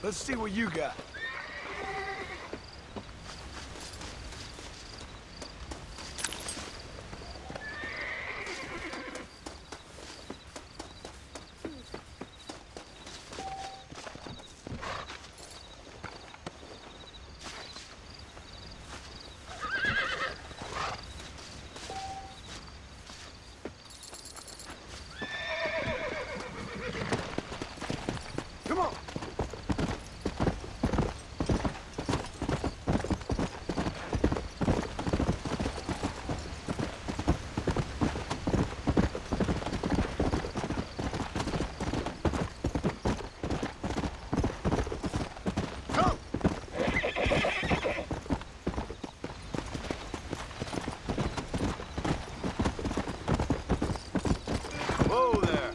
Let's see what you got. Come on! Come! Whoa there!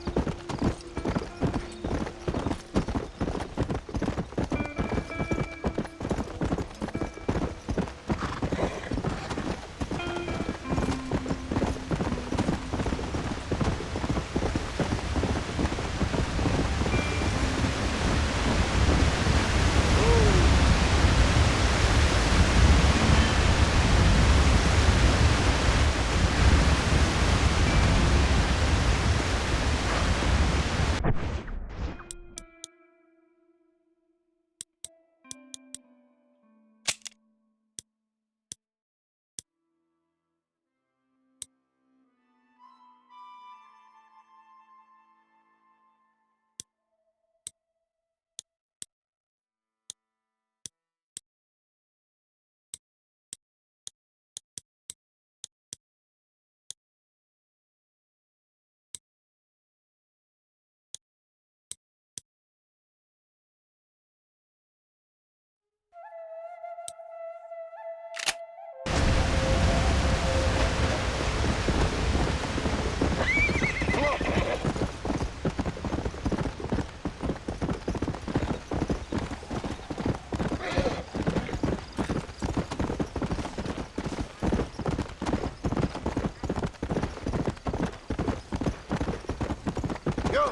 Go!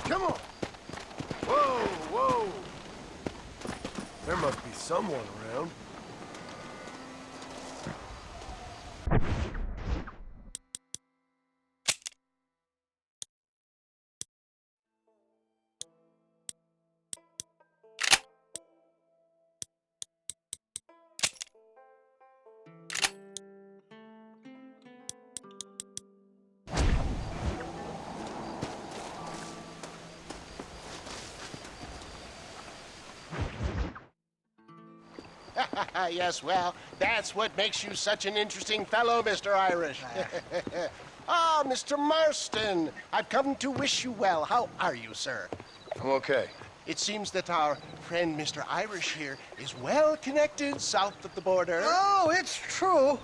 Come on! Whoa, whoa! There must be someone around. Yes, well, that's what makes you such an interesting fellow, Mr. Irish. Ah, Mr. Marston, I've come to wish you well. How are you, sir? I'm okay. It seems that our friend Mr. Irish here is well connected south of the border. Oh, it's true.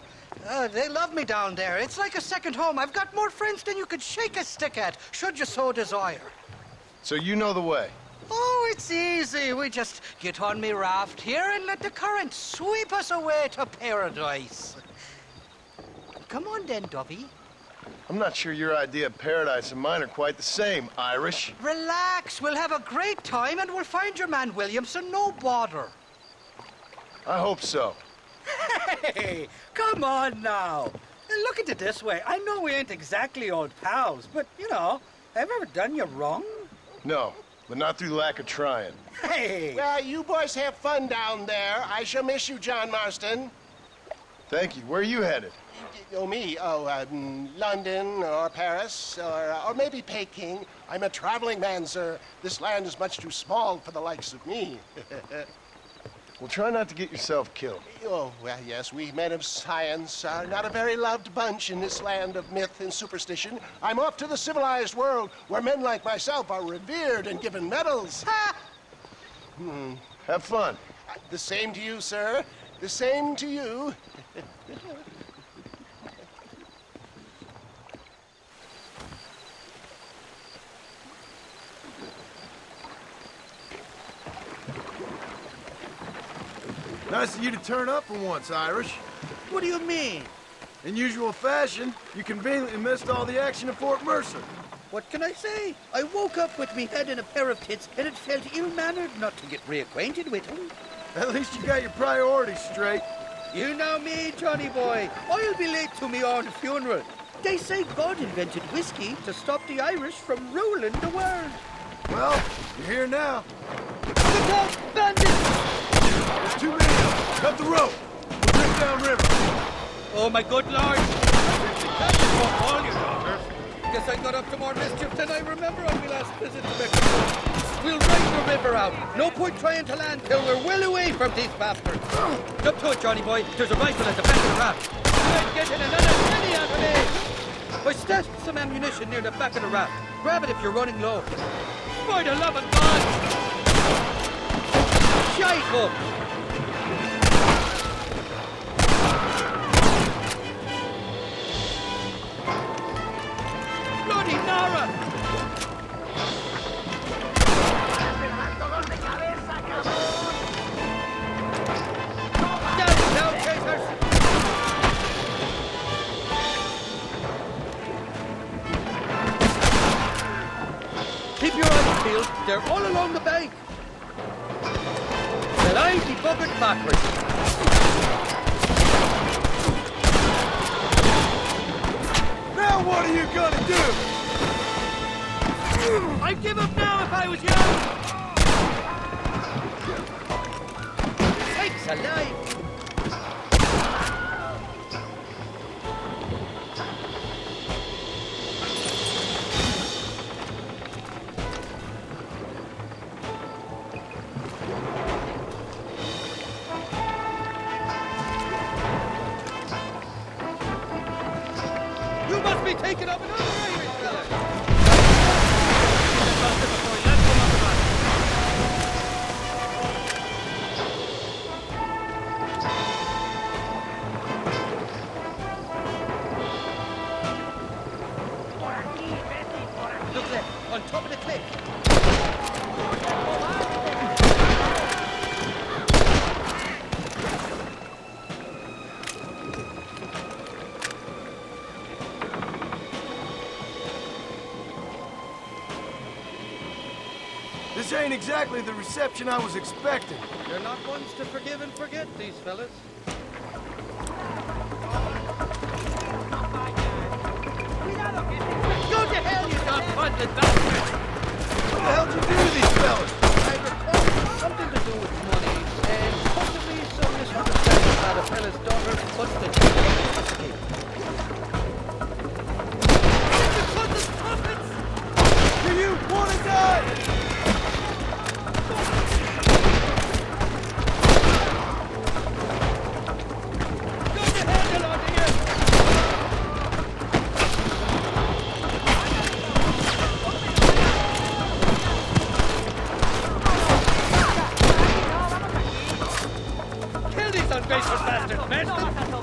They love me down there. It's like a second home. I've got more friends than you could shake a stick at, should you so desire. So you know the way? Oh, it's easy. We just get on me raft here and let the current sweep us away to paradise. Come on then, Dovey. I'm not sure your idea of paradise and mine are quite the same, Irish. Relax. We'll have a great time and we'll find your man Williamson, no bother. I hope so. Hey, come on now. Look at it this way. I know we ain't exactly old pals, but, you know, have I ever done you wrong? No, but not through lack of trying. Hey! Well, you boys have fun down there. I shall miss you, John Marston. Thank you. Where are you headed? Oh, me? Oh, London or Paris or maybe Peking. I'm a traveling man, sir. This land is much too small for the likes of me. Well, try not to get yourself killed. Oh, well, yes, we men of science are not a very loved bunch in this land of myth and superstition. I'm off to the civilized world where men like myself are revered and given medals. Ha! Have fun. The same to you, sir. The same to you. Nice of you to turn up for once, Irish. What do you mean? In usual fashion, you conveniently missed all the action at Fort Mercer. What can I say? I woke up with me head in a pair of tits, and it felt ill-mannered not to get reacquainted with him. At least you got your priorities straight. You know me, Johnny boy. I'll be late to me own funeral. They say God invented whiskey to stop the Irish from ruling the world. Well, you're here now. Look out, bandits! There's too many of them. Cut the rope. We'll drift downriver. Oh, my good lord. I simply can't walk all your daughters. Guess I got up to more mischief than I remember on my last visit to Mexico. We'll ride the river out. No point trying to land till we're well away from these bastards. Up to it, Johnny boy. There's a rifle at the back of the raft. You ain't getting another penny out of me. I stashed some ammunition near the back of the raft. Grab it if you're running low. By the love of God! Shite up! Bloody Nara! Down, chasers! Keep your eyes peeled. They're all along the bank. Well, I'll be buggered backwards. Now what are you gonna do? I'd give up now if I was you. Sakes alive! You must be taking up another Irish fella. Look there, on top of the cliff. This ain't exactly the reception I was expecting. They're not ones to forgive and forget, these fellas. Go to hell, you dog-funded bastard! What the hell did you do to these fellas? I recall something to do with money, and possibly some misunderstanding about a fella's daughter, but the escape. Do you want to die? Ungrateful bastard, Marston!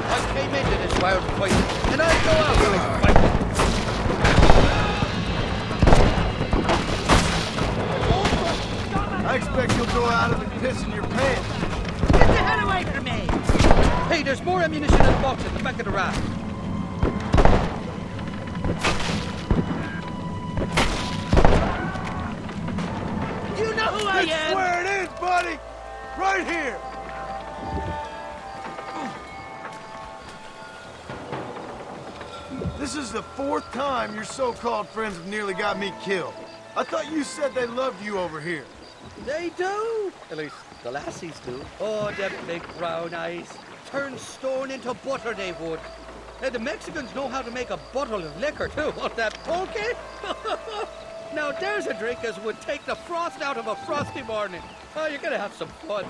I came into this wild fight, and I go out with fighting. I expect you'll go out of it pissing your pants. Get the hell away from me! Hey, there's more ammunition in the box at the back of the raft. You know who I am! This is where it is, buddy! Right here! This is the 4th time your so-called friends have nearly got me killed. I thought you said they loved you over here. They do. At least the lassies do. Oh, them big brown eyes. Turn stone into butter, they would. And the Mexicans know how to make a bottle of liquor, too. Oh, that pulque? Now, there's a drink as would take the frost out of a frosty morning. Oh, you're gonna have some fun.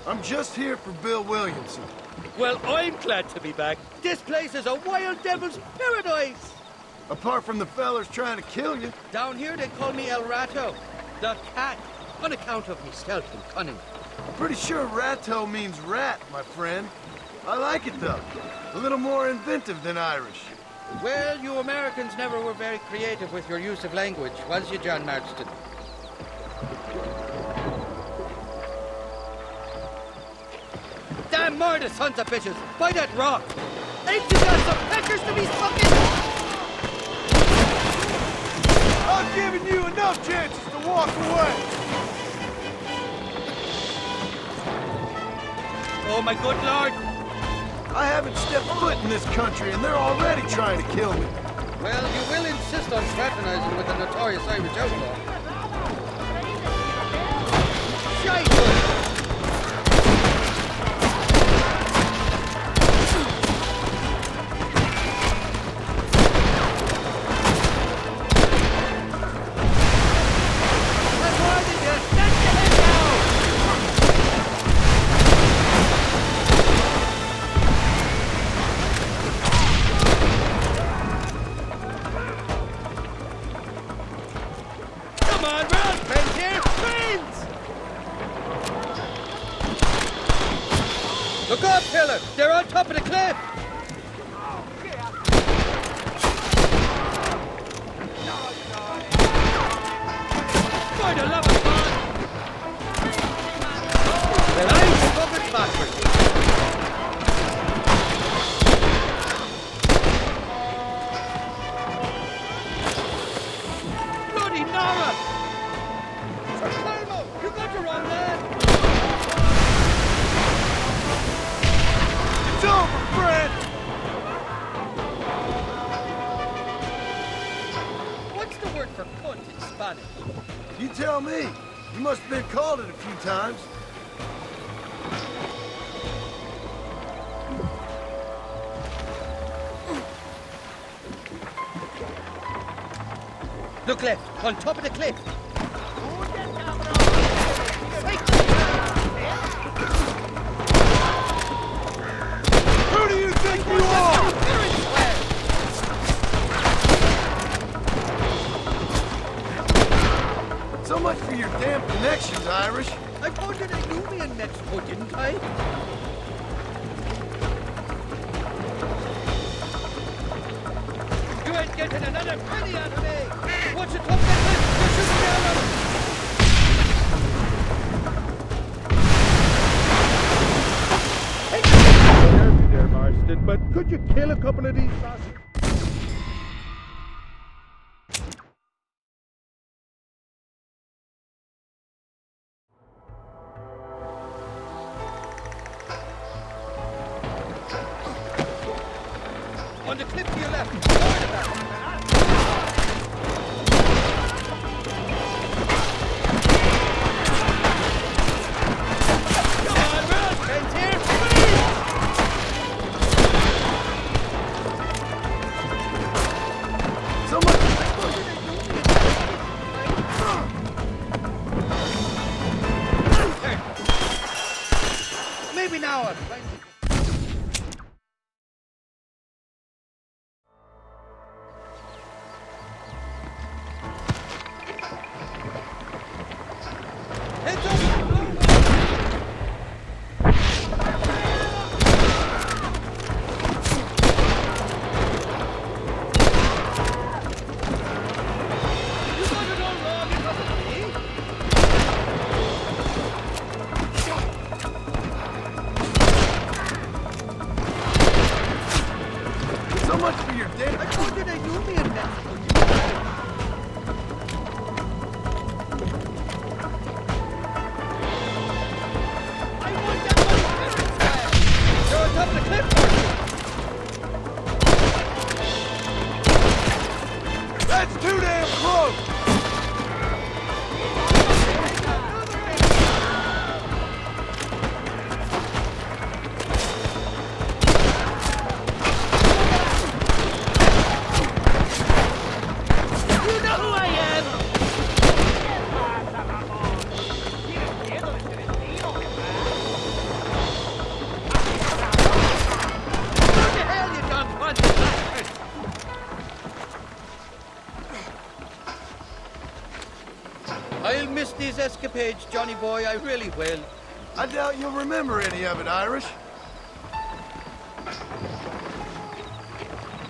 I'm just here for Bill Williamson. Well, I'm glad to be back. This place is a wild devil's paradise. Apart from the fellers trying to kill you. Down here, they call me El Rato, the cat. on account of me stealth and cunning. I'm pretty sure ratto means rat, my friend. I like it, though. A little more inventive than Irish. Well, you Americans never were very creative with your use of language, was you, John Marston? Damn murder, sons of bitches! By that rock! Ain't you got some peckers to be sucking? I've given you enough chances to walk away! Oh, my good lord! I haven't stepped foot in this country, and they're already trying to kill me. Well, you will insist on fraternizing with the notorious Irish outlaw. Shite! Look up, fella! They're on top of the cliff! By the love of God! Well, I'm covered backward. Bloody Nora! Sir Clermont, you got your own man! It's over, Fred! What's the word for cunt in Spanish? You tell me. You must have been called it a few times. Look left, on top of the cliff. Who do you think you are? So much for your damn connections, Irish. I told you they knew me in Mexico, didn't I? You ain't getting another penny out of me! Once you come that way, you should be out of Careful there, Marston, but could you kill a couple of these bastards? on the cliff to your left. Forward about. Come on, run! Friends here, Someone... maybe now I'll find you. Heads up! You got it all wrong, it wasn't me. So much for your damn... I told you they knew me in Mexico. I want that money parents back. They're on top of the cliff, Marty. That's too damn close! You know who I am! What the hell, you dog bastard? these escapades, Johnny boy, I really will. I doubt you'll remember any of it, Irish.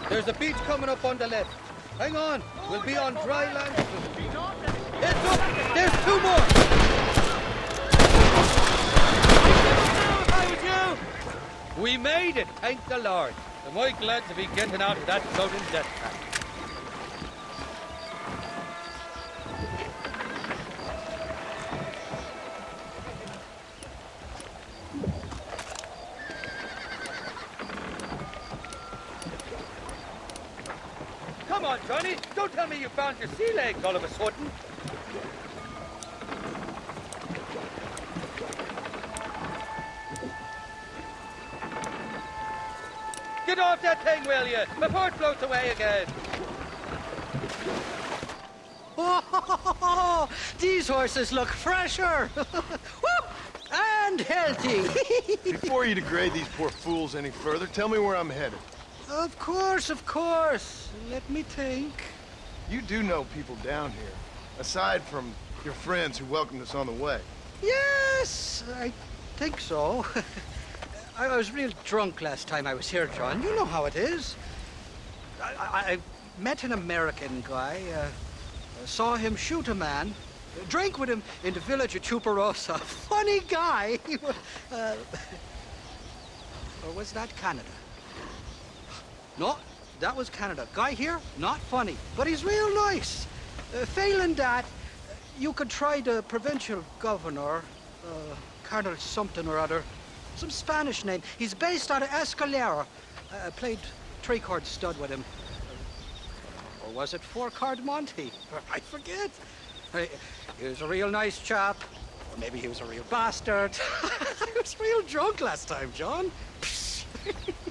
There's a beach coming up on the left. Hang on, we'll be on dry land. Heads up! There's 2 more! If I was you! We made it, thank the Lord. Am I glad to be getting out of that sudden death trap. Come on, Johnny. Don't tell me you found your sea legs all of a sudden. Get off that thing, will you? Before it floats away again. Oh, these horses look fresher. Woo! And healthy. Before you degrade these poor fools any further, tell me where I'm headed. Of course, of course. Let me think. You do know people down here, aside from your friends who welcomed us on the way. Yes, I think so. I was real drunk last time I was here, John. You know how it is. I met an American guy, saw him shoot a man, drank with him in the village of Chuparosa. Funny guy. Or was that Canada? No, that was Canada. Guy here, not funny, but he's real nice. Failing that, you could try the provincial governor, Colonel something or other. Some Spanish name. He's based out of Escalera. Played 3-chord stud with him. Or was it 4-chord Monty? I forget. He was a real nice chap. Or maybe he was a real bastard. I was real drunk last time, John.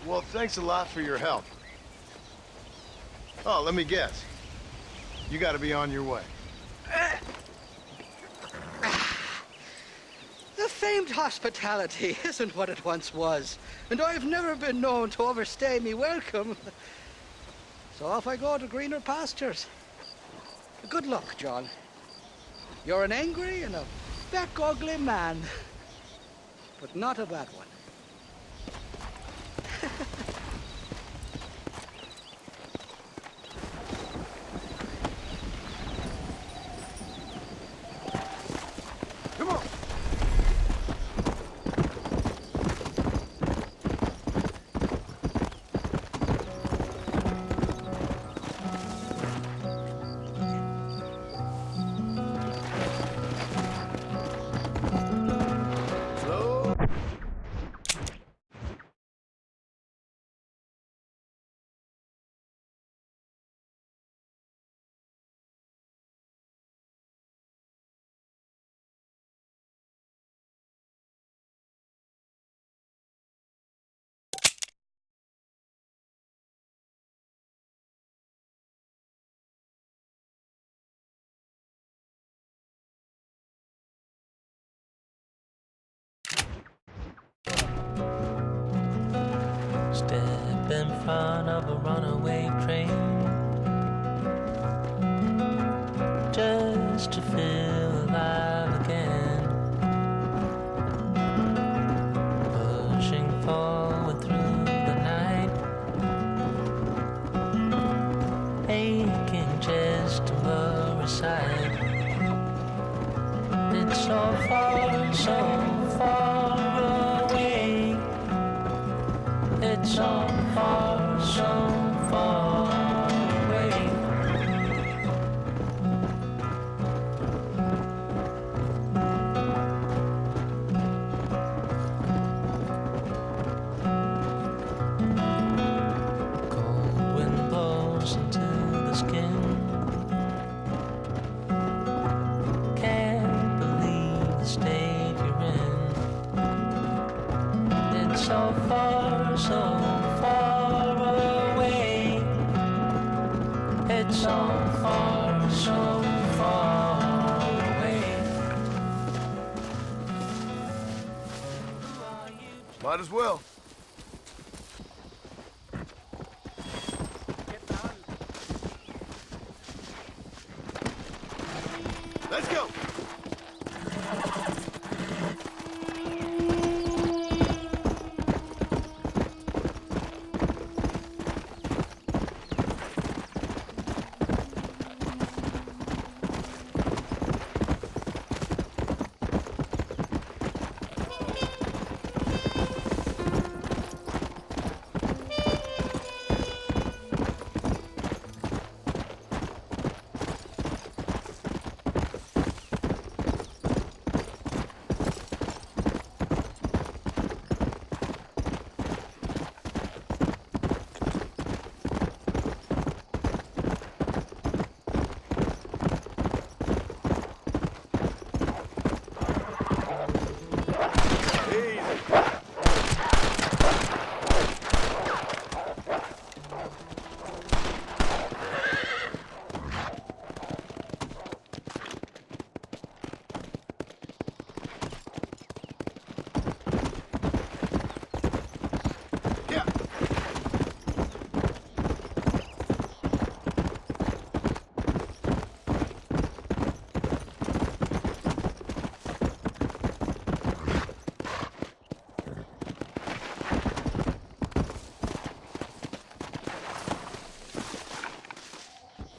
Well, thanks a lot for your help. Oh, let me guess. You gotta be on your way. The famed hospitality isn't what it once was, and I've never been known to overstay me welcome. So off I go to greener pastures. Good luck, John. You're an angry and a back ugly man, but not a bad one. Come on! Step in front of a runaway train, just to feel alive again. Pushing forward through the night, aching just to blur aside. It's so far, so far away. It's so far, so far away. Cold wind blows into the skin. Can't believe the state you're in. It's so far, so far away. It's so far, so far away. Might as well. Let's go!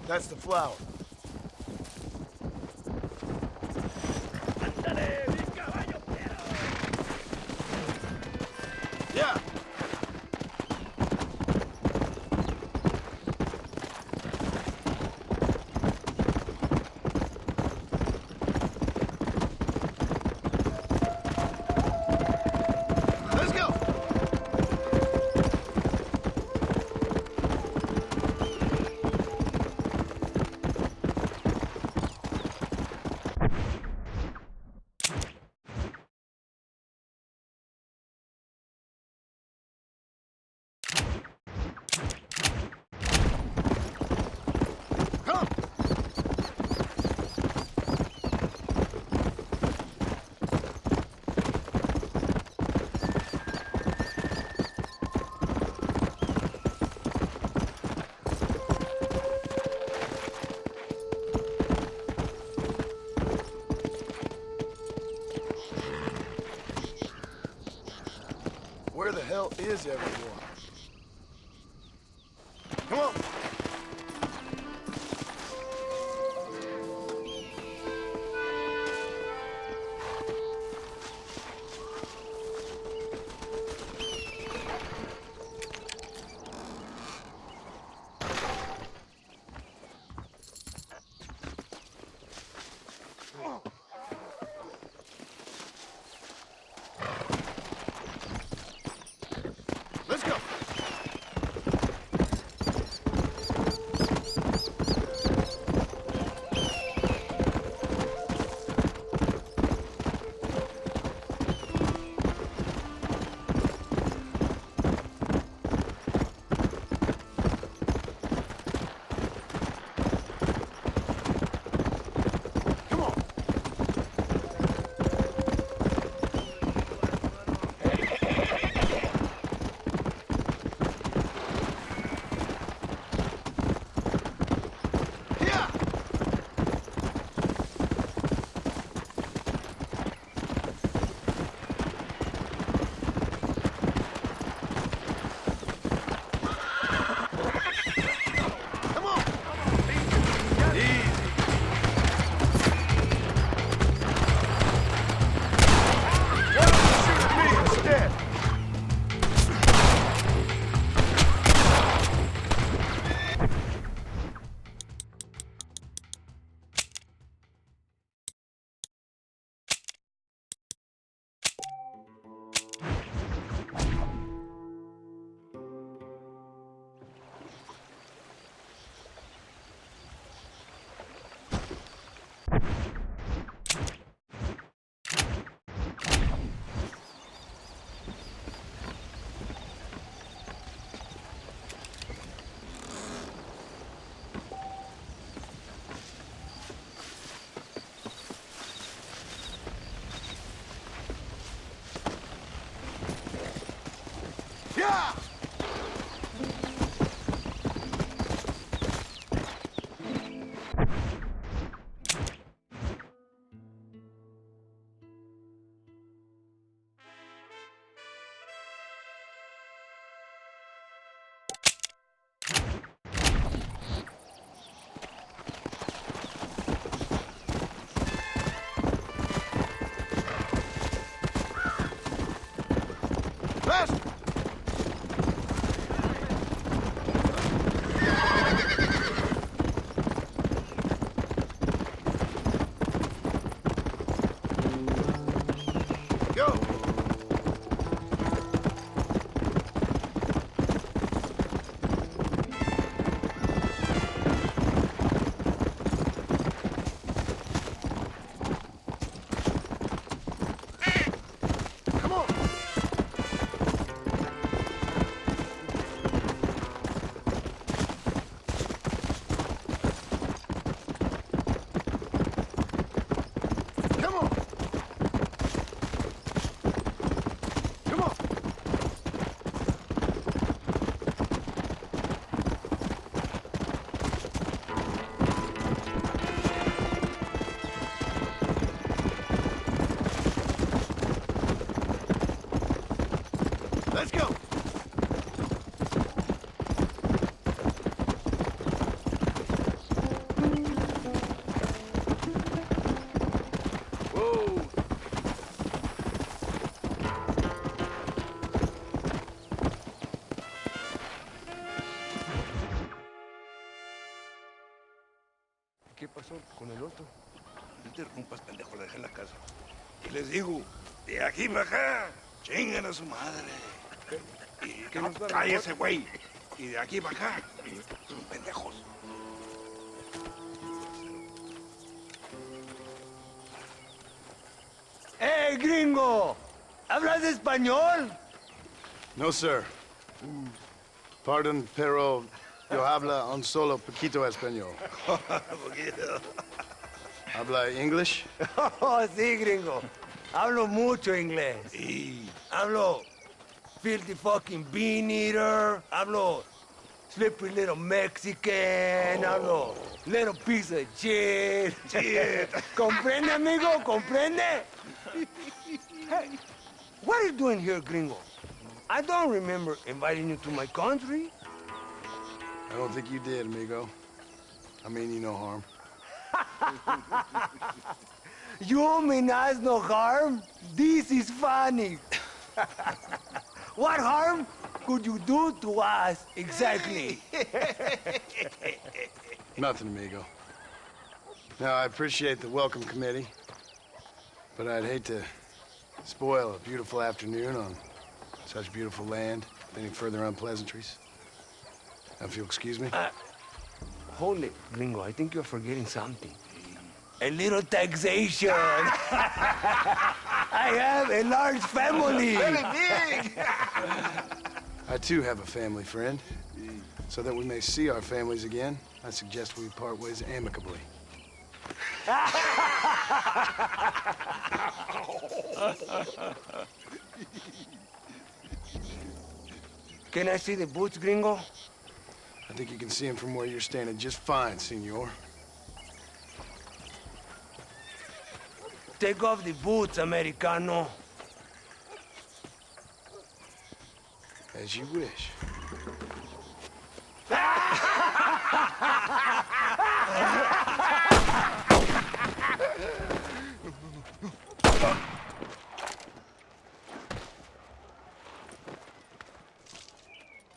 That's the flower. Yeah. Let's go. Come. Where the hell is everyone? Come on. Let's go. ¿Qué pasó con el otro? No te interrumpas, pendejo, le dejé en la casa. Y les digo, de aquí para acá, chingan a su madre. ¿Qué nos va a cállese, güey. Y de aquí para acá, son pendejos. ¡Hey, gringo! ¿Hablas español? No, sir. Pardon, pero yo habla un solo poquito español. ¿Habla English? Oh, sí, gringo. Hablo mucho inglés. Sí. Hablo filthy fucking bean eater. Hablo slippery little Mexican. Hablo little piece of shit. ¿Comprende, amigo? ¿Comprende? Hey, what are you doing here, gringo? I don't remember inviting you to my country. I don't think you did, amigo. I mean you no harm. You mean us no harm? This is funny. What harm could you do to us exactly? Nothing, amigo. Now, I appreciate the welcome committee, but I'd hate to spoil a beautiful afternoon on such beautiful land with any further unpleasantries. Now, if you'll excuse me. Hold it, gringo. I think you're forgetting something. A little taxation. I have a large family. Very big. I, too, have a family friend. So that we may see our families again, I suggest we part ways amicably. Can I see the boots, gringo? I think you can see him from where you're standing just fine, senor. Take off the boots, Americano. As you wish.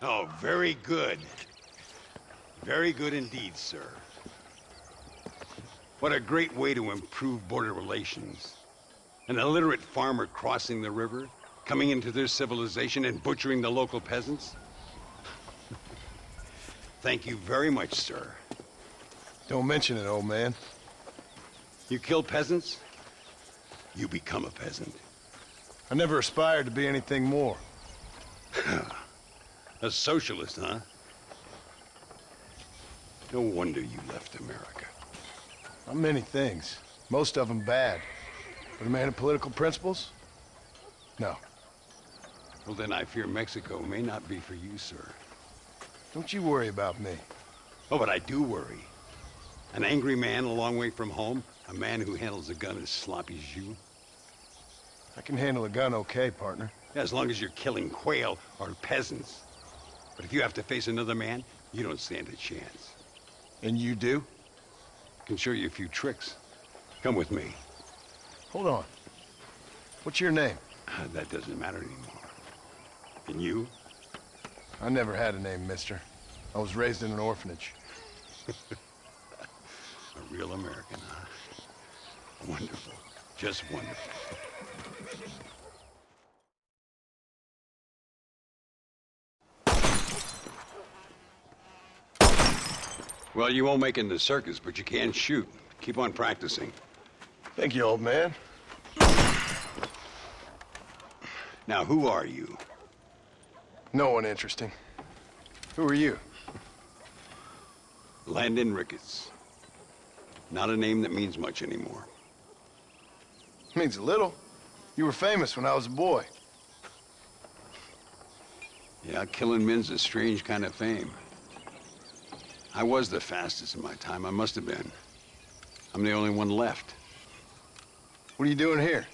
Oh, very good. Very good indeed, sir. What a great way to improve border relations. An illiterate farmer crossing the river, coming into their civilization and butchering the local peasants. Thank you very much, sir. Don't mention it, old man. You kill peasants, you become a peasant. I never aspired to be anything more. A socialist, huh? No wonder you left America. I'm many things. Most of them bad. But a man of political principles? No. Well, then I fear Mexico may not be for you, sir. Don't you worry about me. Oh, but I do worry. An angry man a long way from home, a man who handles a gun as sloppy as you. I can handle a gun okay, partner. Yeah, as long as you're killing quail or peasants. But if you have to face another man, you don't stand a chance. And you do? I can show you a few tricks. Come with me. Hold on. What's your name? That doesn't matter anymore. And you? I never had a name, mister. I was raised in an orphanage. A real American, huh? Wonderful. Just wonderful. Well, you won't make it in the circus, but you can shoot. Keep on practicing. Thank you, old man. Now, who are you? No one interesting. Who are you? Landon Ricketts. Not a name that means much anymore. Means a little. You were famous when I was a boy. Yeah, killing men's a strange kind of fame. I was the fastest in my time. I must have been. I'm the only one left. What are you doing here?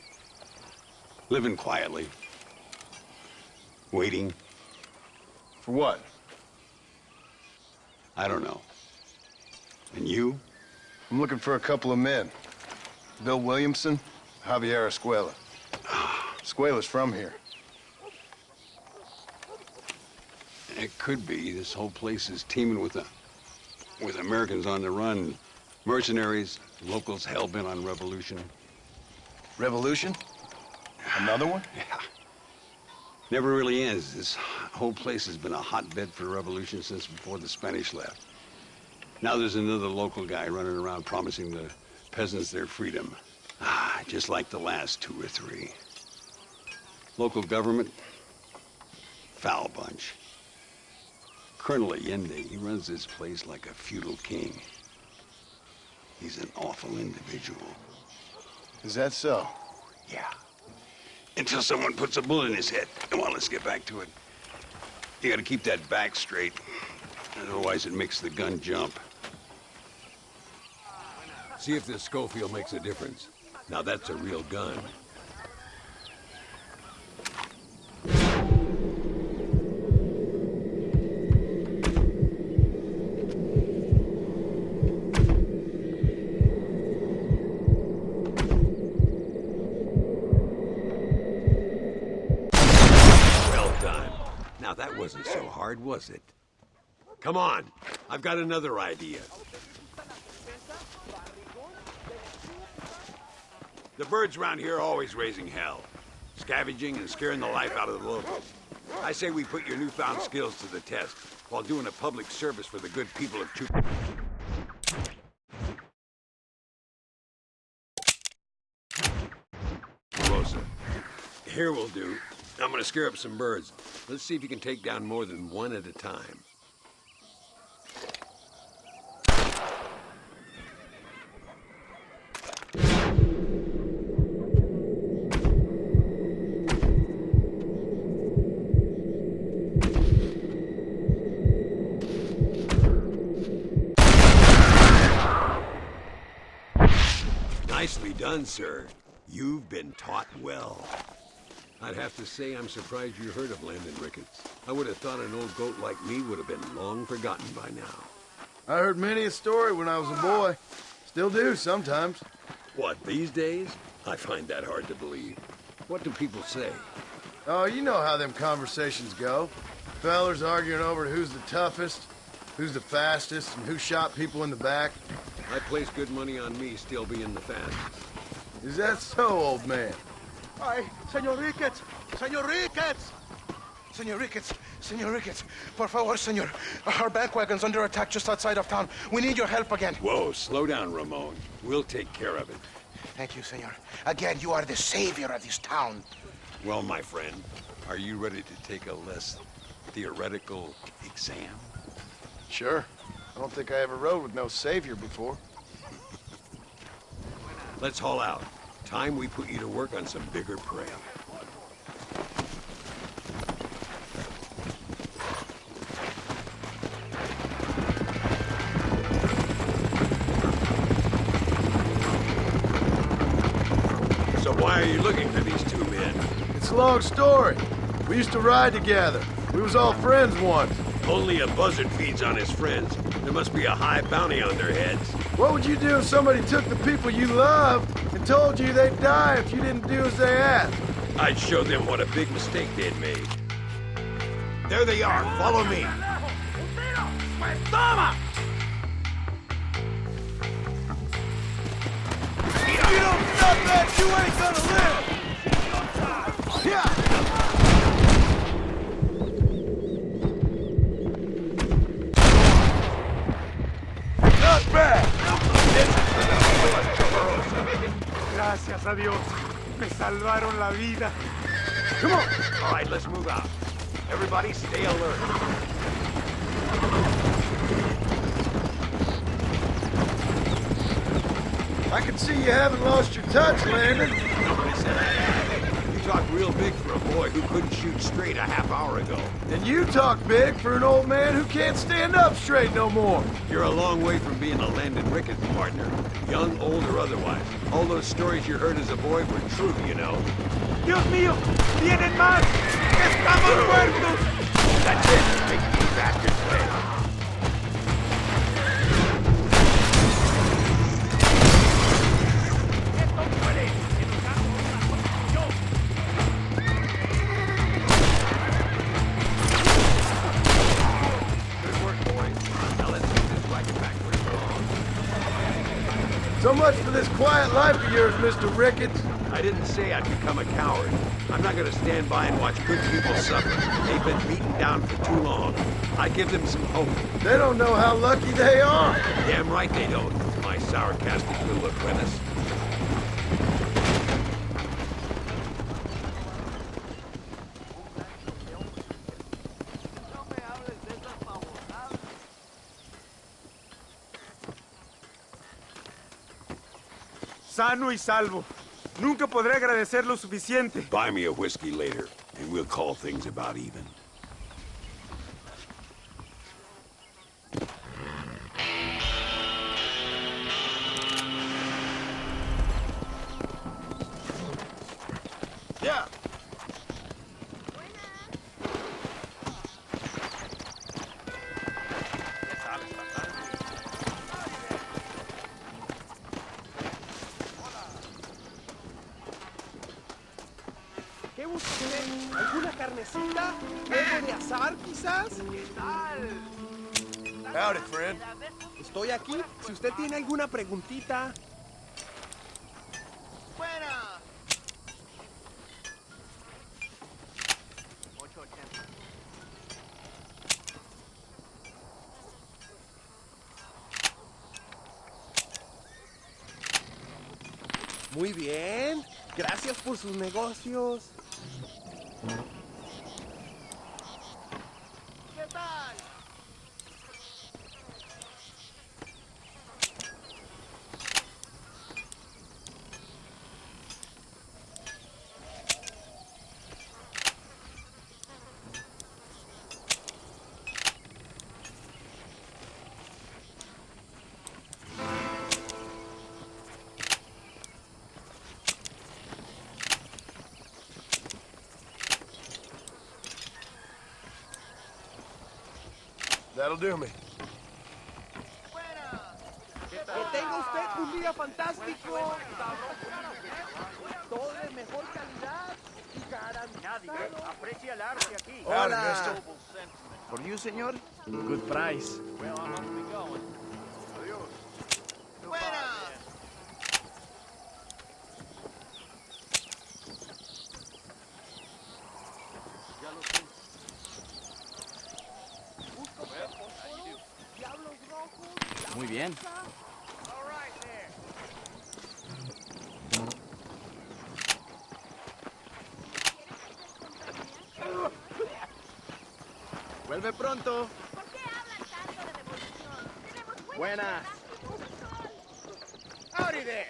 Living quietly. Waiting. For what? I don't know. And you? I'm looking for a couple of men. Bill Williamson, Javier Escuela. Escuela's from here. It could be. This whole place is teeming with Americans on the run. Mercenaries, locals hell-bent on revolution. Revolution? Another one? Yeah. Never really ends. This whole place has been a hotbed for revolution since before the Spanish left. Now there's another local guy running around promising the peasants their freedom. Just like the last 2 or 3. Local government, foul bunch. Colonel Allende, he runs this place like a feudal king. He's an awful individual. Is that so? Yeah. Until someone puts a bullet in his head. Come on, let's get back to it. You gotta keep that back straight. Otherwise it makes the gun jump. See if this Schofield makes a difference. Now that's a real gun. Now that wasn't so hard, was it? Come on, I've got another idea. The birds around here are always raising hell, scavenging and scaring the life out of the locals. I say we put your newfound skills to the test while doing a public service for the good people of Chu. Rosa, here will do. I'm gonna scare up some birds. Let's see if you can take down more than one at a time. Nicely done, sir. You've been taught well. I'd have to say I'm surprised you heard of Landon Ricketts. I would have thought an old goat like me would have been long forgotten by now. I heard many a story when I was a boy. Still do sometimes. What, these days? I find that hard to believe. What do people say? Oh, you know how them conversations go. Fellers arguing over who's the toughest, who's the fastest, and who shot people in the back. I place good money on me still being the fastest. Is that so, old man? Ay, Señor Ricketts! Señor Ricketts! Señor Ricketts! Señor Ricketts! Por favor, señor. Our bank wagon's under attack just outside of town. We need your help again. Whoa, slow down, Ramon. We'll take care of it. Thank you, señor. Again, you are the savior of this town. Well, my friend, are you ready to take a less theoretical exam? Sure. I don't think I ever rode with no savior before. Let's haul out. Time we put you to work on some bigger prey. So why are you looking for these 2 men? It's a long story. We used to ride together. We was all friends once. Only a buzzard feeds on his friends. There must be a high bounty on their heads. What would you do if somebody took the people you love and told you they'd die if you didn't do as they asked? I'd show them what a big mistake they'd made. There they are. Follow me. If you don't stop that, you ain't gonna live! Yeah! Not bad! Gracias a Dios. Me salvaron la vida. Come on. All right, let's move out. Everybody stay alert. I can see you haven't lost your touch, Landon. Nobody said that. You talk real big for a boy who couldn't shoot straight a half hour ago. And you talk big for an old man who can't stand up straight no more. You're a long way from being a Landon Ricketts partner. Young, old, or otherwise. All those stories you heard as a boy were true, you know. Dios mío, vienen más. Estamos muertos. That's it. Make these bastards pay. Good work, boys. Now let's get this wagon back where it belongs. So much for this quiet life of yours, Mr. Ricketts. I didn't say I'd become a coward. I'm not gonna stand by and watch good people suffer. They've been beaten down for too long. I give them some hope. They don't know how lucky they are. Damn right they don't. My sarcastic little apprentice. Sano y salvo. Nunca podré agradecer lo suficiente. Buy me a whiskey later, and we'll call things about even. Yeah. ¿Qué busca usted? ¿Alguna carnecita? ¿Algo de asar, quizás? ¿Qué tal? Howdy, friend. Estoy aquí. Si usted tiene alguna preguntita. Muy bien. Gracias por sus negocios. ¿Qué tal? That'll do me. Que tenga usted un día fantástico. Todo de mejor calidad y garantizado. Aprecia el arte aquí. Howdy, mister. For you, señor? Good price. Well, I must be going. Adios. Muy bien. Vuelve pronto. ¿Por qué hablan tanto de revolución? Tenemos Buenas. Howdy there.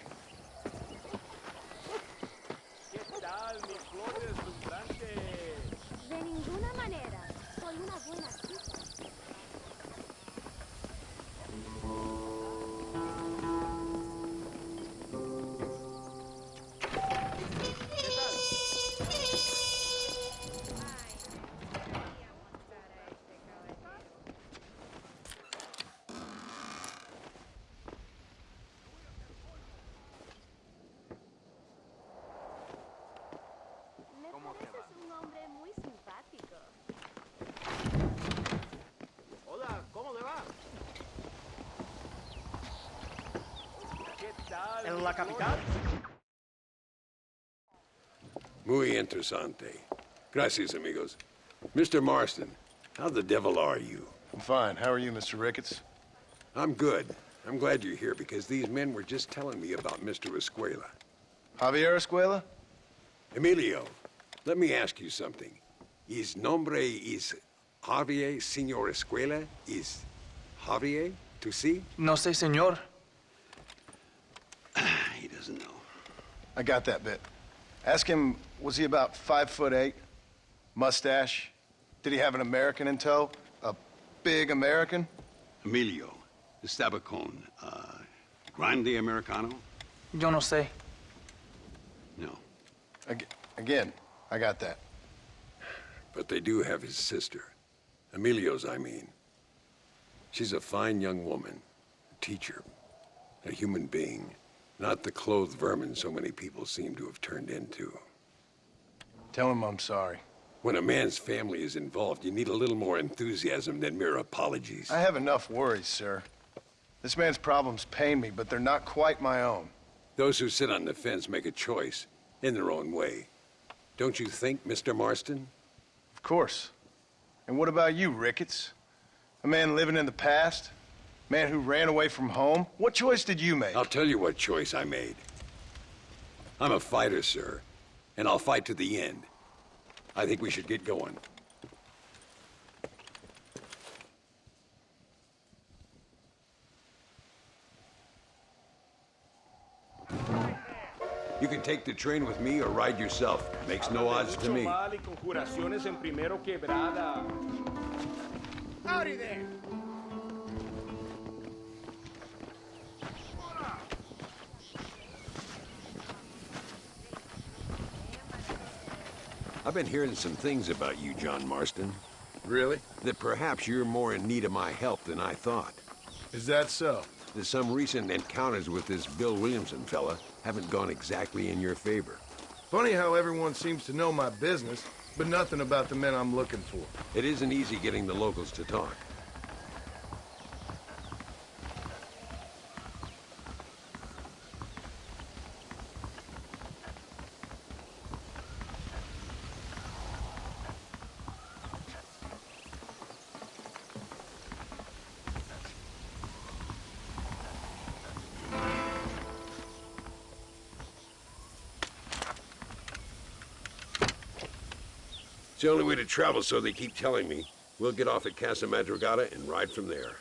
¿Qué tal, mis flores deslumbrantes? De ninguna manera. Soy una buena chica. Me pareces un hombre muy simpático. Hola, ¿cómo le va? ¿Qué tal? ¿En la capital? Muy interesante. Gracias, amigos. Mr. Marston, how the devil are you? I'm fine. How are you, Mr. Ricketts? I'm good. I'm glad you're here because these men were just telling me about Mr. Escuela. Javier Escuela? Emilio, let me ask you something. His nombre is Javier Señor Escuela? Is Javier to see? No sé, señor. He doesn't know. I got that bit. Ask him, was he about 5'8"? Mustache? Did he have an American in tow? A big American? Emilio, the Stabacone, Grande Americano? Yo no sé. No. Again, I got that. But they do have his sister. Emilio's, I mean. She's a fine young woman, a teacher, a human being, not the clothed vermin so many people seem to have turned into. Tell him I'm sorry. When a man's family is involved, you need a little more enthusiasm than mere apologies. I have enough worries, sir. This man's problems pain me, but they're not quite my own. Those who sit on the fence make a choice in their own way. Don't you think, Mr. Marston? Of course. And what about you, Ricketts? A man living in the past? Man who ran away from home? What choice did you make? I'll tell you what choice I made. I'm a fighter, sir, and I'll fight to the end. I think we should get going. You can take the train with me or ride yourself. Makes no odds to me. Howdy there. I've been hearing some things about you, John Marston. Really? That perhaps you're more in need of my help than I thought. Is that so? That some recent encounters with this Bill Williamson fella haven't gone exactly in your favor. Funny how everyone seems to know my business, but nothing about the men I'm looking for. It isn't easy getting the locals to talk. It's the only way to travel, so they keep telling me. We'll get off at Casa Madrugada and ride from there.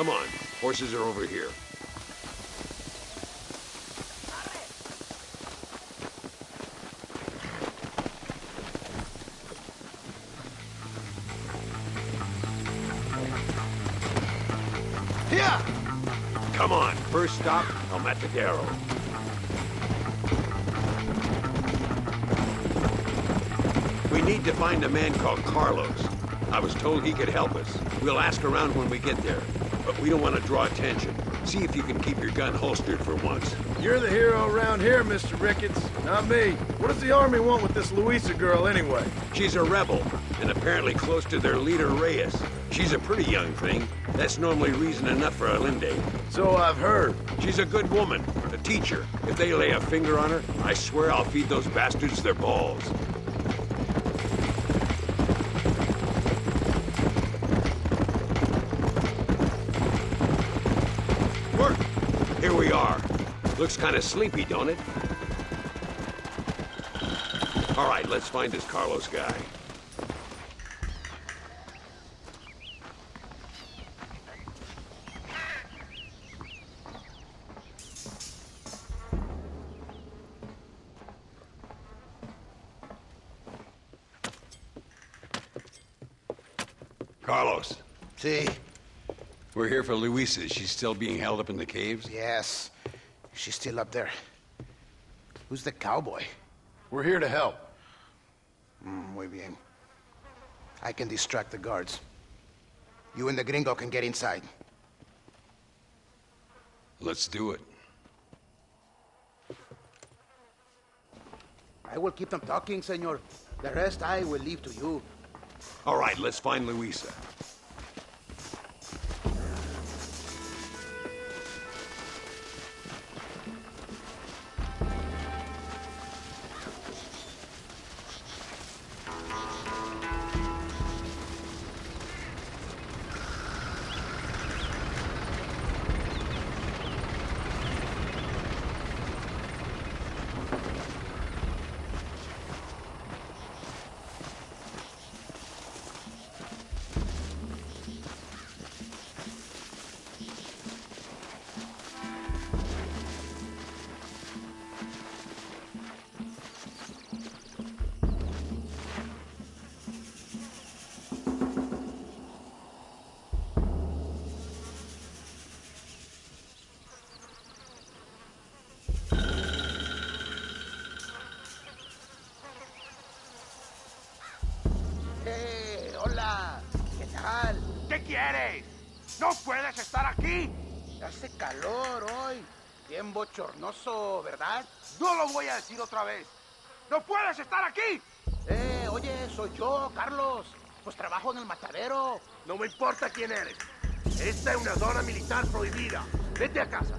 Come on, horses are over here. Here! Come on, first stop, El Matadero. We need to find a man called Carlos. I was told he could help us. We'll ask around when we get there, but we don't want to draw attention. See if you can keep your gun holstered for once. You're the hero around here, Mr. Ricketts, not me. What does the army want with this Luisa girl anyway? She's a rebel, and apparently close to their leader, Reyes. She's a pretty young thing. That's normally reason enough for Allende. So I've heard. She's a good woman, a teacher. If they lay a finger on her, I swear I'll feed those bastards their balls. Here we are. Looks kind of sleepy, don't it? All right, let's find this Carlos guy. Carlos. See? We're here for Luisa. She's still being held up in the caves? Yes. She's still up there. Who's the cowboy? We're here to help. Muy bien. I can distract the guards. You and the gringo can get inside. Let's do it. I will keep them talking, senor. The rest I will leave to you. All right, let's find Luisa. ¿Qué quieres? ¡No puedes estar aquí! Hace calor hoy. Bien bochornoso, ¿verdad? No lo voy a decir otra vez. ¡No puedes estar aquí! Oye, soy yo, Carlos. Pues trabajo en el matadero. No me importa quién eres. Esta es una zona militar prohibida. Vete a casa.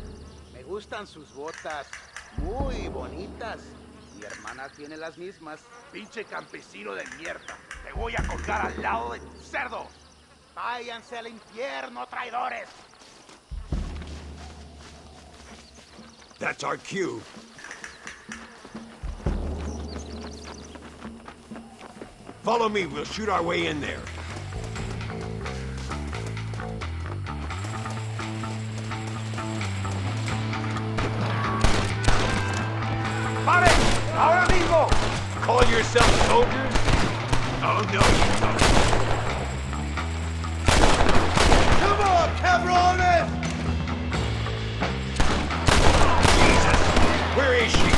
Me gustan sus botas. Muy bonitas. Mi hermana tiene las mismas. Pinche campesino de mierda. Te voy a colgar al lado de tu cerdo. Váyanse al infierno, traidores. That's our cue. Follow me, we'll shoot our way in there. ¡Pare! ¡Ahora mismo! Call yourself soldiers? Oh, no, you don't. Come on, cabrones! Jesus! Where is she?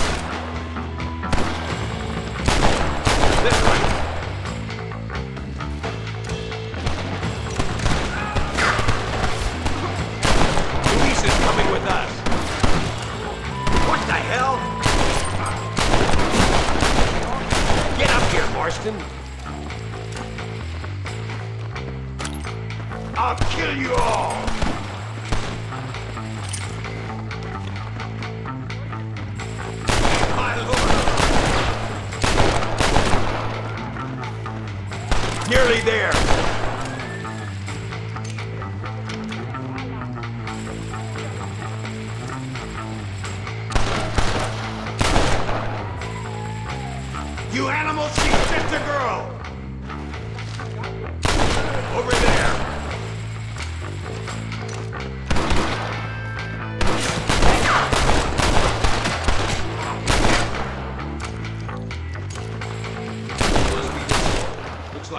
This way. Luis is coming with us. What the hell? Get up here, Marston. I'll kill you all! My lord! Nearly there! You animals, she's just a girl! Over there!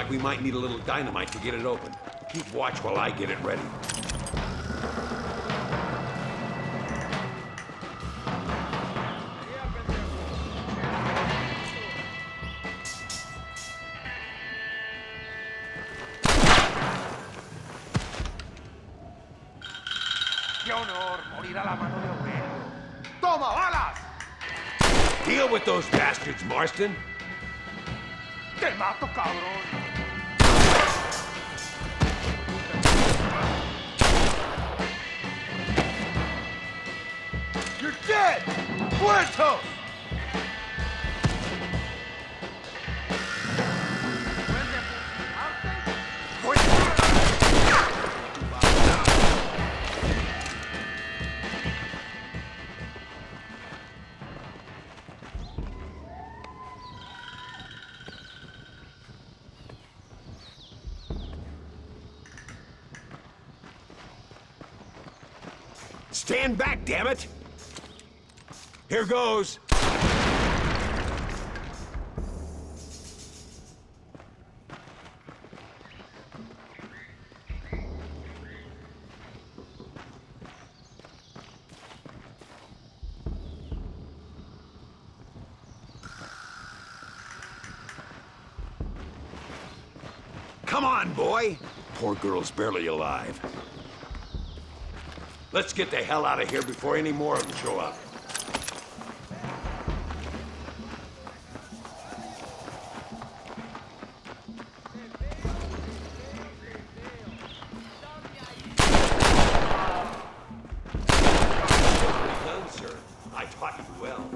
like we might need a little dynamite to get it open. Keep watch while I get it ready. ¡Qué honor! Morir a la mano de Aurelio. ¡Toma, balas! Deal with those bastards, Marston. ¡Te mato, cabrón! You're dead! Muertos! Stand back, damn it! Here goes. Come on, boy! Poor girl's barely alive. Let's get the hell out of here before any more of them show up. Well done, sir. I taught you well.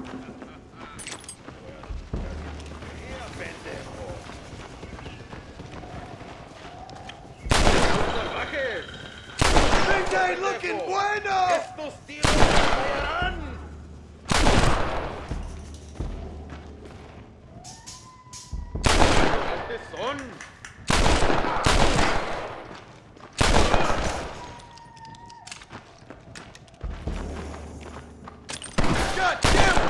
¡Things ain't looking bueno! ¡Estos tíos fallarán! ¿Qué son? God damn it!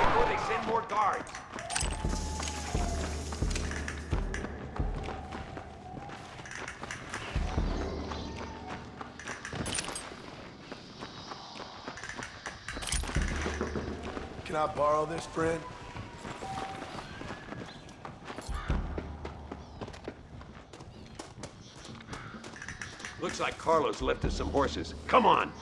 Before they send more guards. Can I borrow this, friend? Looks like Carlos left us some horses. Come on!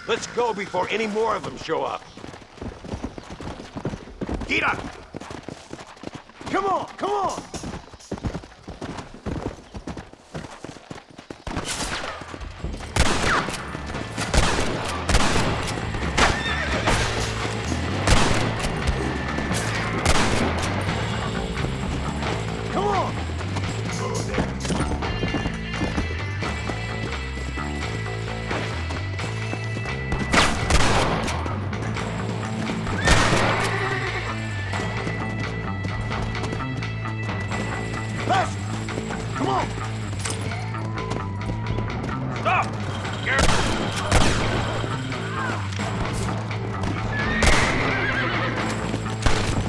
Let's go before any more of them show up. Get up! Come on, come on! Come on! Left! Come on! Stop!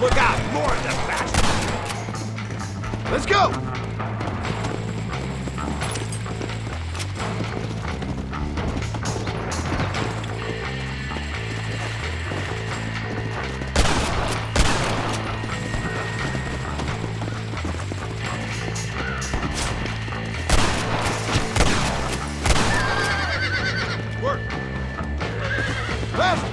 Look out! More of them bastards! Let's go! Work! Left!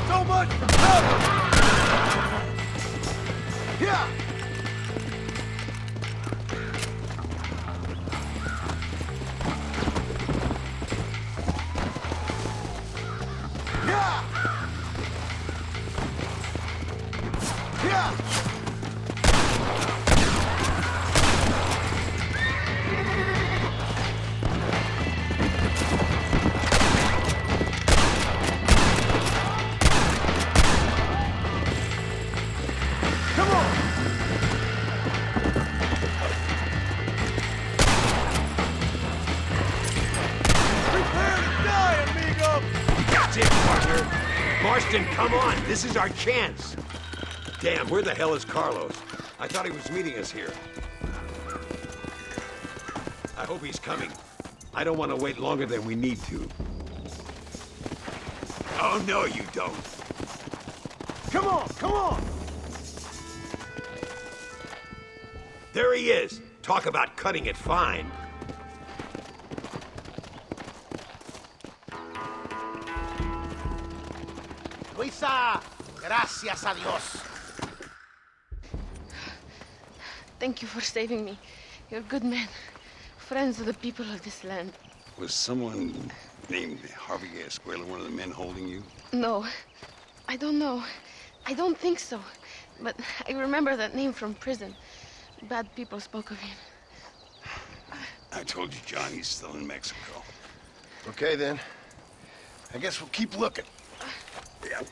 So much left! Yeah! Yeah! Yeah! Marston, come on! This is our chance! Damn, where the hell is Carlos? I thought he was meeting us here. I hope he's coming. I don't want to wait longer than we need to. Oh, no, you don't. Come on, come on! There he is. Talk about cutting it fine. Luisa, gracias a Dios. Thank you for saving me. You're good men. Friends of the people of this land. Was someone named Javier Escuela one of the men holding you? No, I don't know. I don't think so. But I remember that name from prison. Bad people spoke of him. I told you, John, he's still in Mexico. Okay, then. I guess we'll keep looking. Yeah.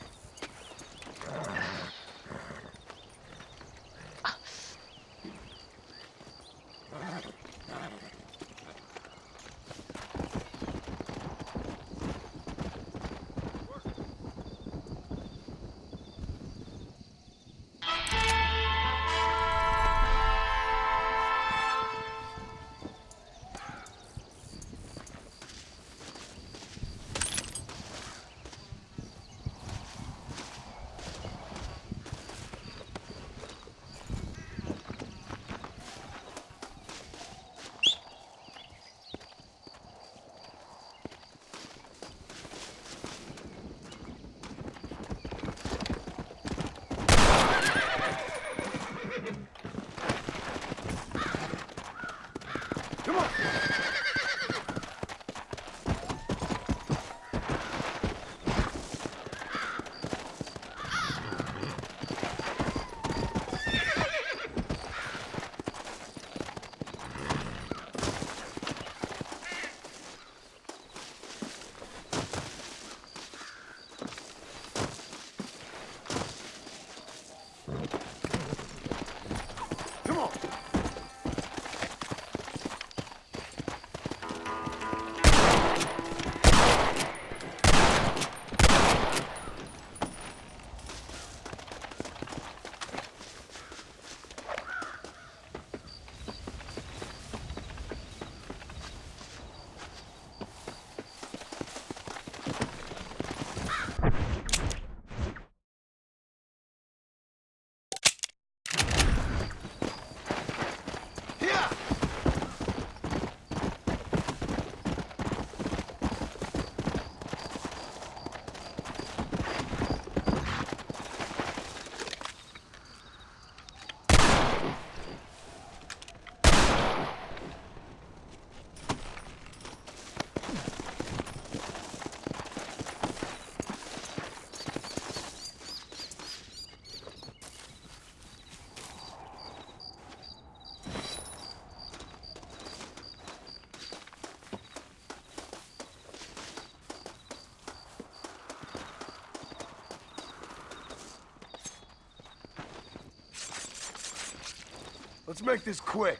Let's make this quick.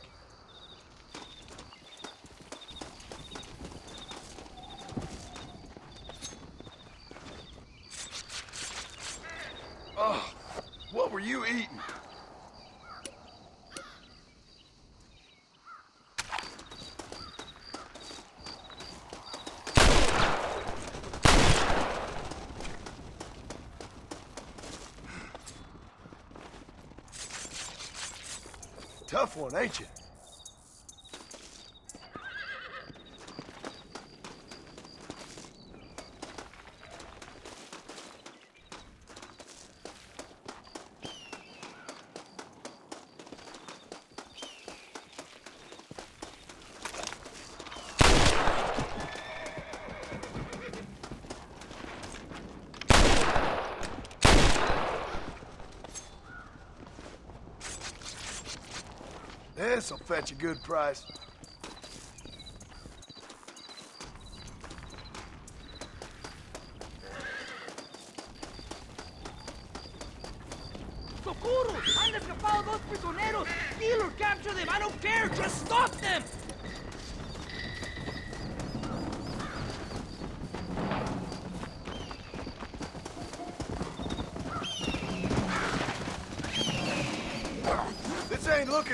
Oh, what were you eating? Tough one, ain't you? This'll fetch a good price. ¡Socorro! ¡Han escapado dos prisioneros! Kill or capture them! I don't care! Just stop them!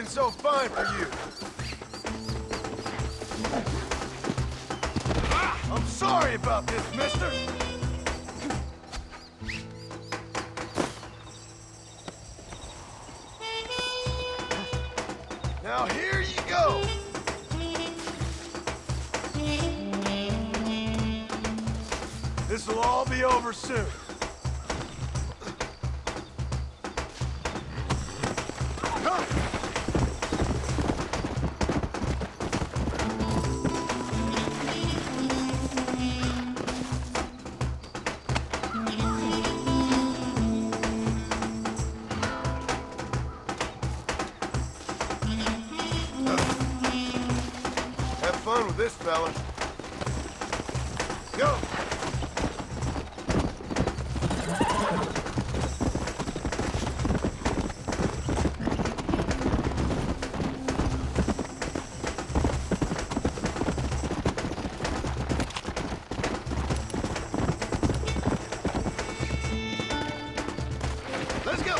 working so fine for you? I'm sorry about this, mister. Now here you go. This'll all be over soon. Come! Have fun with this, fellas. Go! Let's go!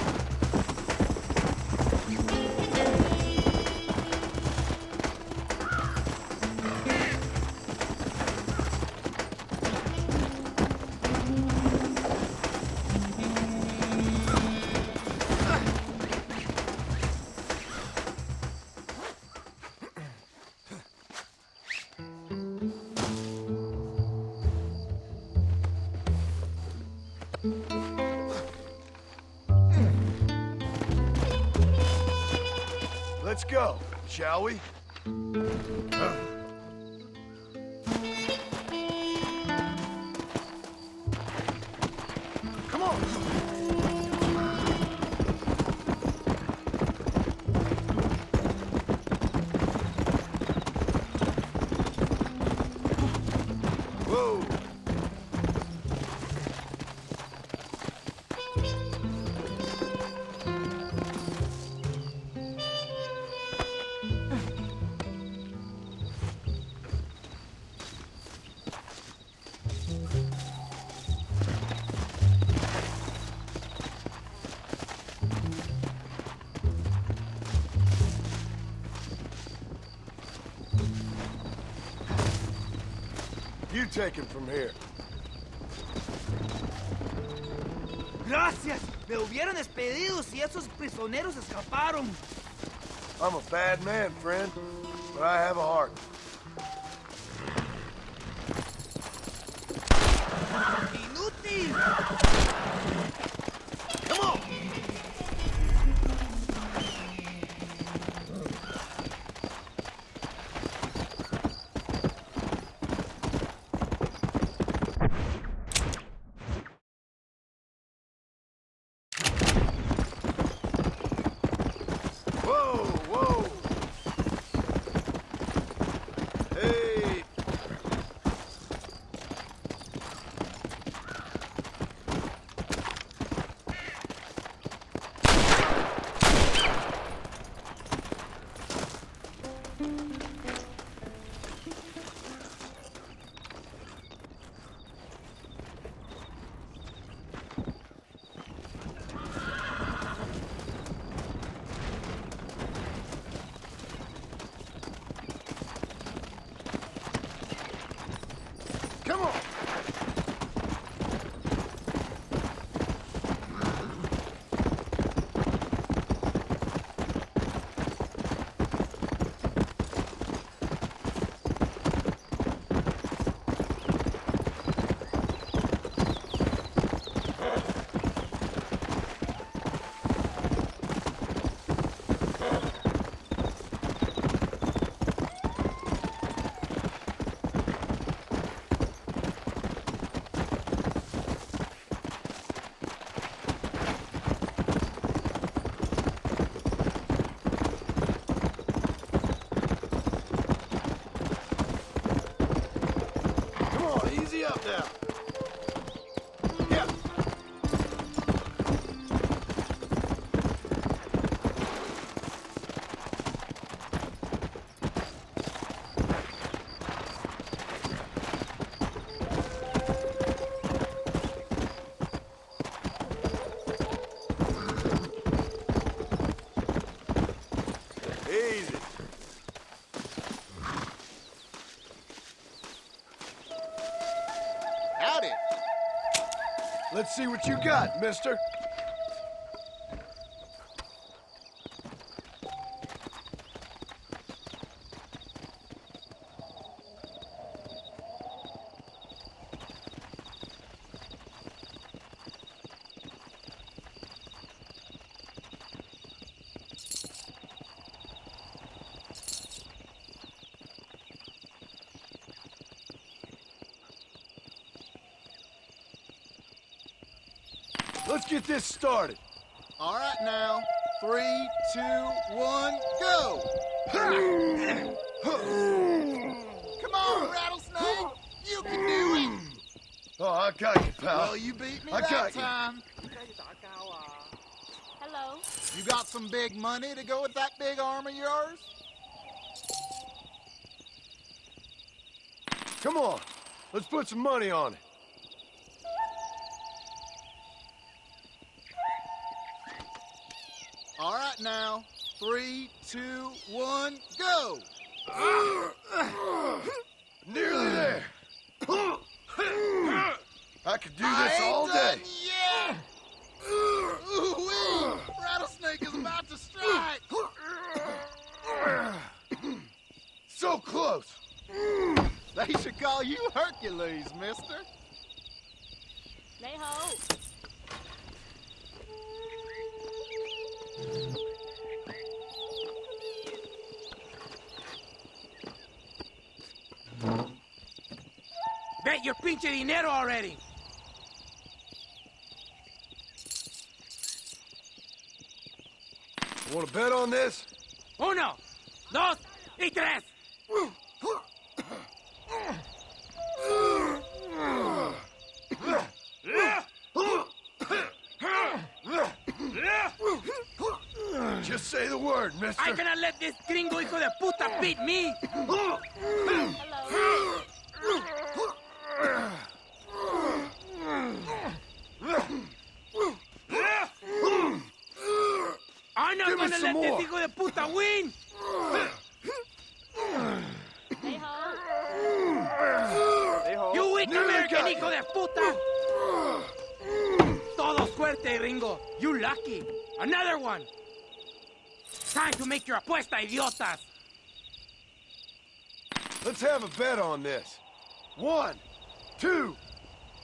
Let's go, shall we? Come on! Whoa! You take him from here. Gracias. Me hubieran despedido si esos prisioneros escaparon. I'm a bad man, friend, but I have a heart. Inútil. Come on! Whoa, whoa! Let's see what you got, mister. Let's get this started. All right now. 3, 2, 1, go! Come on, Rattlesnake! You can do it! Oh, I got you, pal. Well, you beat me I that got you. time. Hello? You got some big money to go with that big arm of yours? Come on. Let's put some money on it. All right now. 3, 2, 1, go! Nearly there. I could do this all day. Yeah! Ooh-wee! Rattlesnake is about to strike! So close. They should call you Hercules, mister. Neho! Bet your pinche dinero already. Want to bet on this? 1, 2, y 3. Just say the word, mister. I cannot let this gringo hijo de puta beat me. I'm not gonna let this hijo de puta win. You weak American hijo de puta. Todo suerte, gringo. You lucky. Another one. Time to make your apuesta, idiotas. Let's have a bet on this. 1, 2,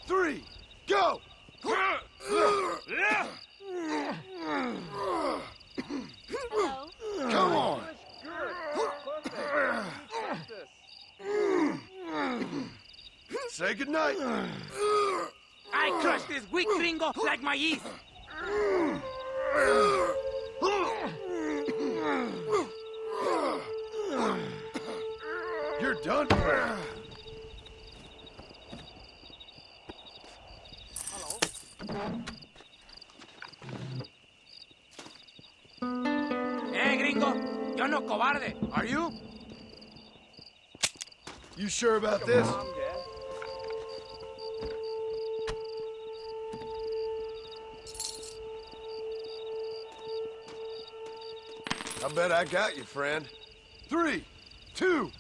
3, go! Come on! Say goodnight. I crush this weak gringo like my yeast. You're done for. Gringo, yo no cobarde. Are you? You sure about this? I bet I got you, friend. 3, 2,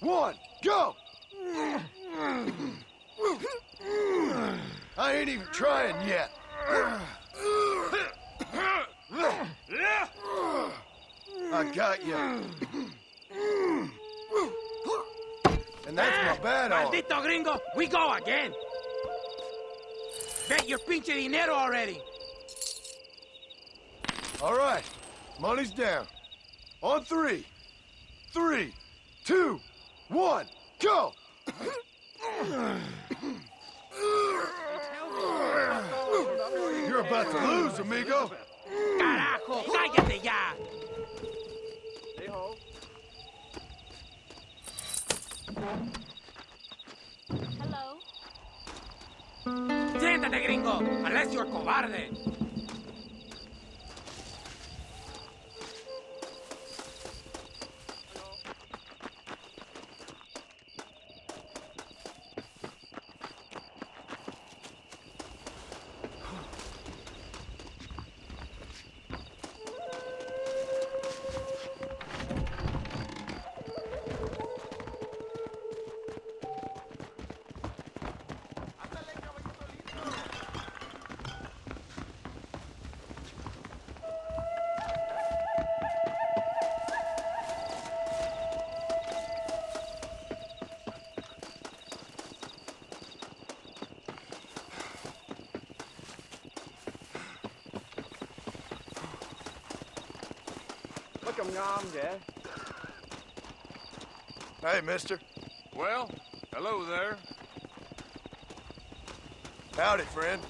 1, go! I ain't even trying yet. I got you. And that's my bad arm. Maldito gringo, we go again. Bet your pinche dinero already. All right, money's down. On 3, 3, 2, 1, go! You're about to lose, amigo. Carajo, cállate ya. Hello? Siéntate, gringo, unless you're cobarde. trông ngon vậy? Hey, mister. Well, hello there. Howdy, friend.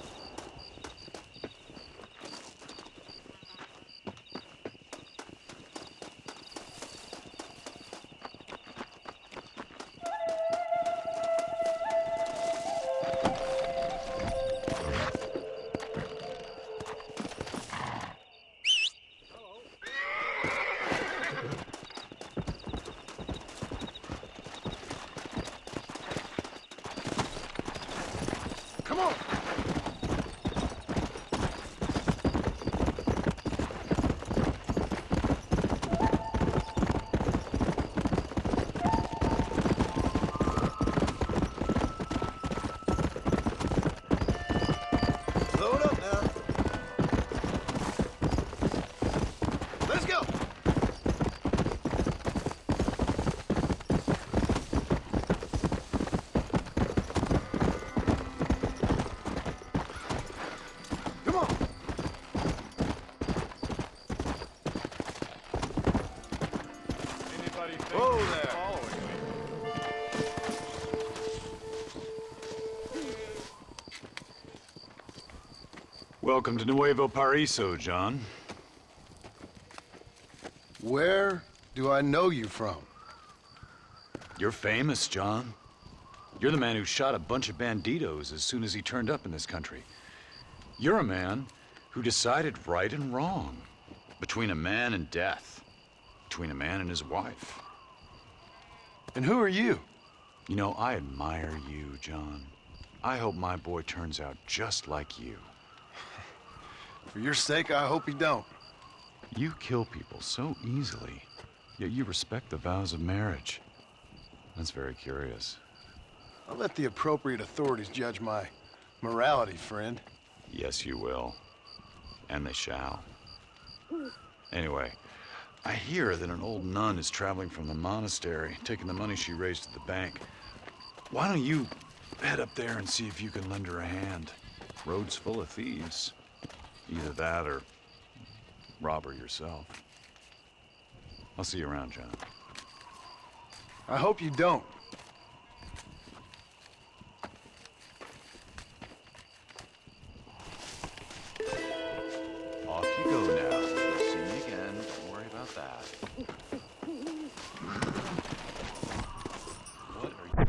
Come on! Load up now. Let's go. Come on! Anybody think Whoa you're there. following me? Welcome to Nuevo Paraiso, John. Where do I know you from? You're famous, John. You're the man who shot a bunch of banditos as soon as he turned up in this country. You're a man who decided right and wrong, between a man and death, between a man and his wife. And who are you? You know, I admire you, John. I hope my boy turns out just like you. For your sake, I hope you don't. You kill people so easily, yet you respect the vows of marriage. That's very curious. I'll let the appropriate authorities judge my morality, friend. Yes, you will. And they shall. Anyway, I hear that an old nun is traveling from the monastery, taking the money she raised at the bank. Why don't you head up there and see if you can lend her a hand? Road's full of thieves. Either that or rob her yourself. I'll see you around, John. I hope you don't. Off you go now. You'll see me again. Don't worry about that. What are you...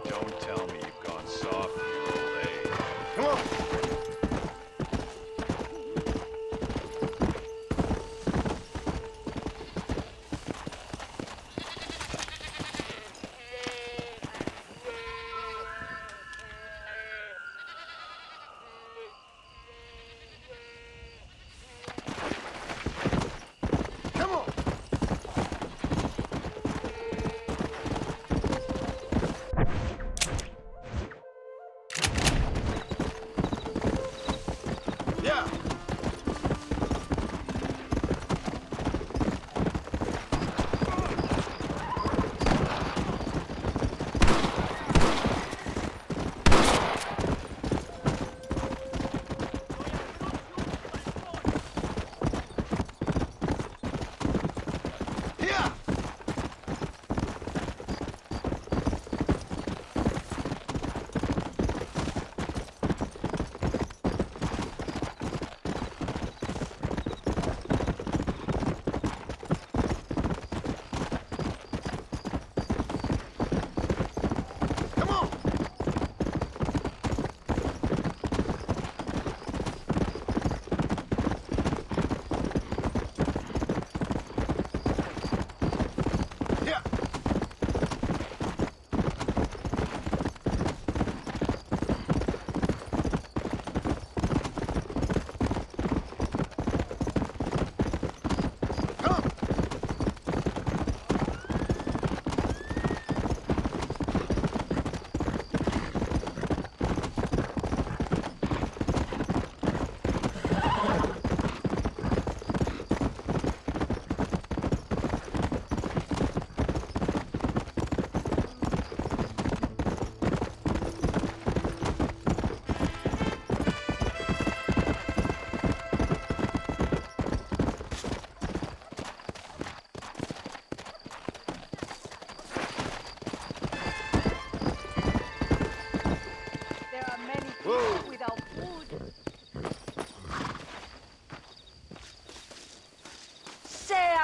Don't tell me you've gone soft in your old age. Come on! Come on! Yeah! Yeah!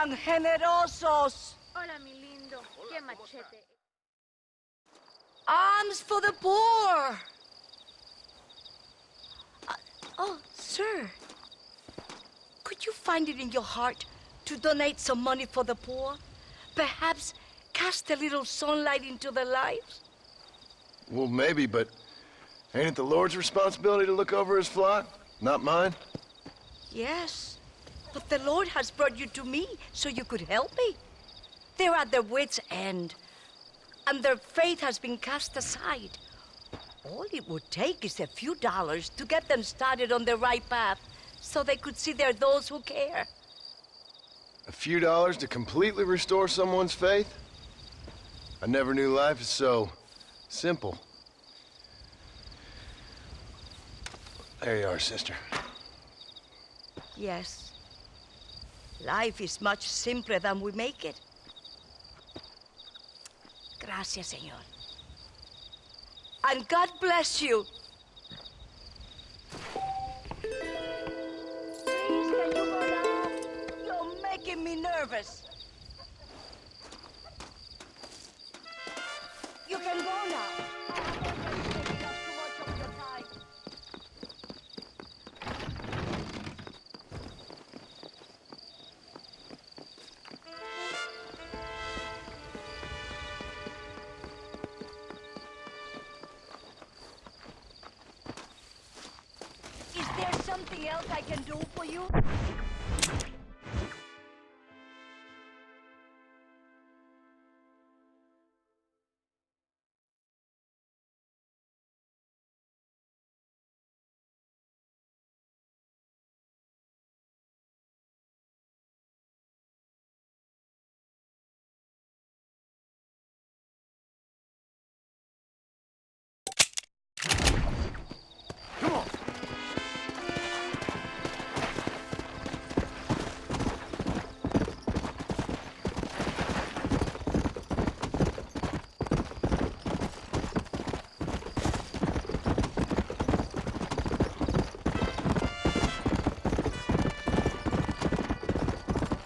tan generosos. Hola, mi lindo. Qué machete. Arms for the poor. Oh, sir. Could you find it in your heart to donate some money for the poor? Perhaps cast a little sunlight into their lives? Well, maybe, but ain't it the Lord's responsibility to look over his flock? Not mine? Yes, but the Lord has brought you to me so you could help me. They're at their wits' end, and their faith has been cast aside. All it would take is a few dollars to get them started on the right path so they could see they're those who care. A few dollars to completely restore someone's faith? I never knew life is so simple. There you are, sister. Yes. Life is much simpler than we make it. Gracias, señor. And God bless you. Please, can you go now? You're making me nervous. You can go now. Is there something else I can do for you?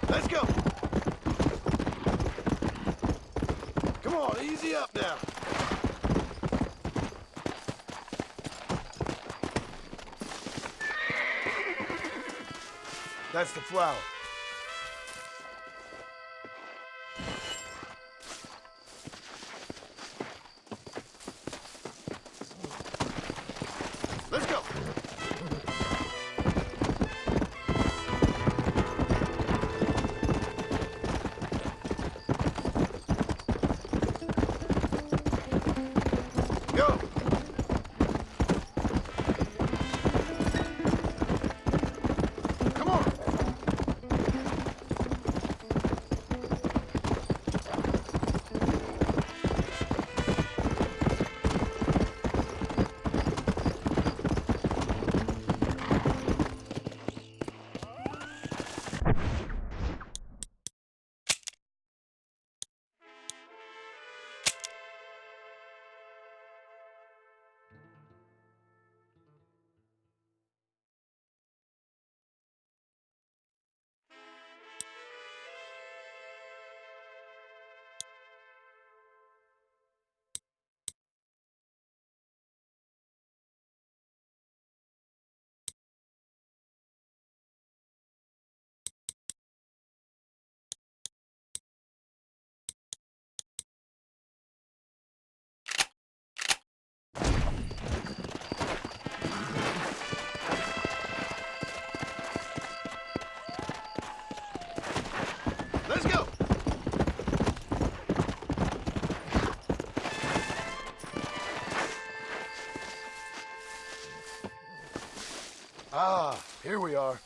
Let's go! Come on, easy up now. That's the flower. Let's go! Go! Come on! Let's go! Ah, here we are.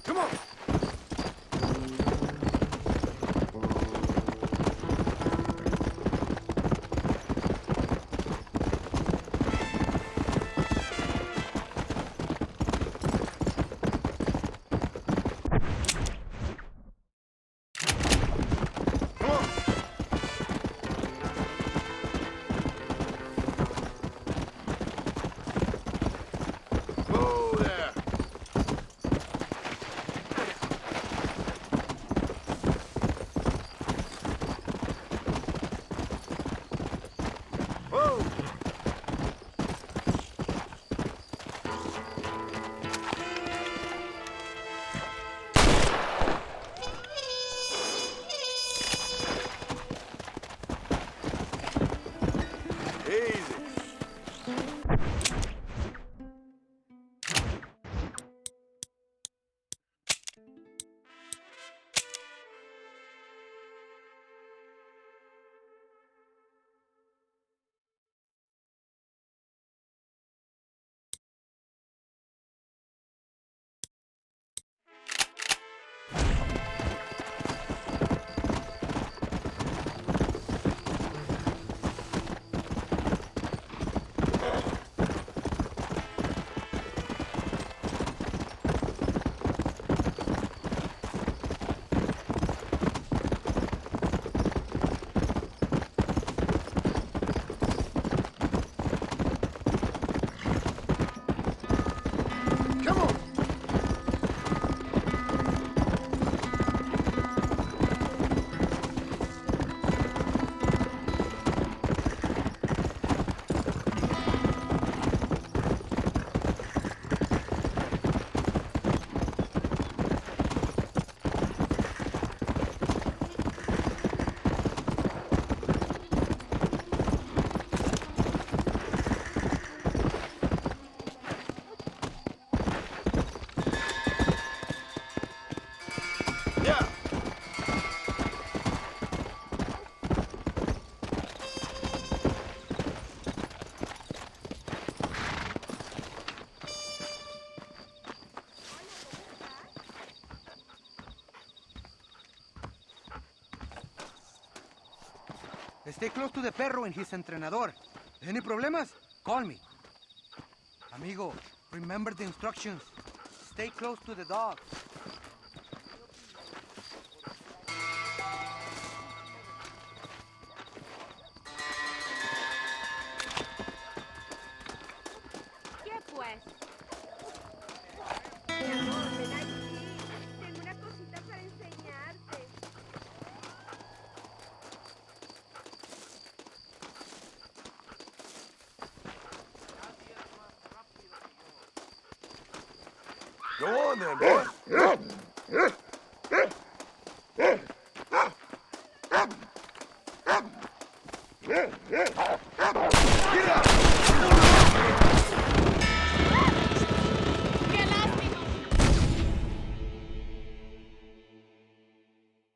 Come on! Come on! Easy. Stay close to the perro and his entrenador. Any problemas? Call me. Amigo, remember the instructions. Stay close to the dog. ¿Qué pues? Mi amor, ven aquí. Tengo una cosita para enseñarte. Go on then, boy.